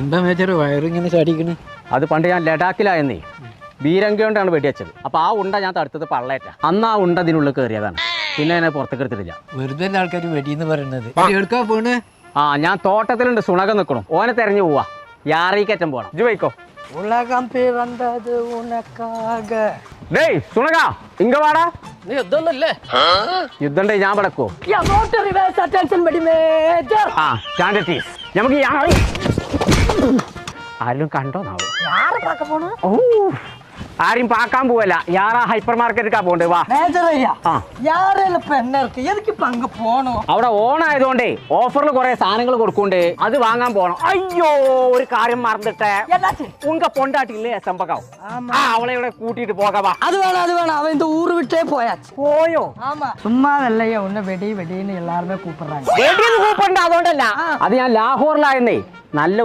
എന്താ മേജർ വയറിങ്ങനെ ചാടിക്കണ്? അത് പണ്ട് ഞാൻ ലഡാക്കിലായെന്നേ ബീരങ്കി കൊണ്ടാണ് വെടിവെച്ചത്. അപ്പോൾ ആ ഉണ്ട ഞാൻ തടുത്തത് പള്ളേറ്റ. അന്ന് ആ ഉണ്ട ഇതിനുള്ളിൽ കയറിയതാണ്. പിന്നെ എന്നെ പുറത്തേക്ക് എടുത്തിട്ടില്ല. വെറുതെ ആൾക്കാർ വെടിയെന്ന് പറയുന്നത്. എടുക്കാ പോണ്? ആ ഞാൻ തോട്ടത്തിലുണ്ട്, സുണകം നിൽക്കണം. ഓനെ തെരഞ്ഞു പോവാ. യാറിക്കറ്റം പോണം. ഇജ്ജ് പോയിക്കോ. உலகம் பிறந்தது உனக்காக. ഡേയ് സുണക ഇങ്ങ വാടാ. നീ യുദ്ധമൊന്നുമില്ലേ? യുദ്ധം ഉണ്ടെങ്കിൽ ഞാൻ പടക്കോ. ആ സ്റ്റാൻഡേർഡ് നമുക്ക് ആരും കണ്ടോ നാവോ? ഓ ആരും പാക്കാൻ പോവല്ല. യാറാ ഹൈപ്പർ മാർക്കറ്റിക്കാ പോണ്ട്. വാ അവിടെ ഓണായതുകൊണ്ടേ ഓഫറിൽ കുറെ സാധനങ്ങൾ കൊടുക്കുന്നുണ്ട്. അത് വാങ്ങാൻ പോണം. അയ്യോ ഒരു കാര്യം മറന്നിട്ടേ, ഉങ്ക പൊണ്ടാട്ടില്ലേ സംഭവം, അവളെ ഇവിടെ കൂട്ടിട്ട് പോകാവാ. അത് വേണം അവൻ இந்த ஊரு விட்டே போயாச்சு. പോയോ? சும்மா இல்லையா உன்னை வெடின்னு எல்லாருமே கூப்பிடுறாங்க. കൂപ്പുണ്ട്. അതുകൊണ്ടല്ല, അത് ഞാൻ ലാഹോറിലായെന്നേ. നല്ല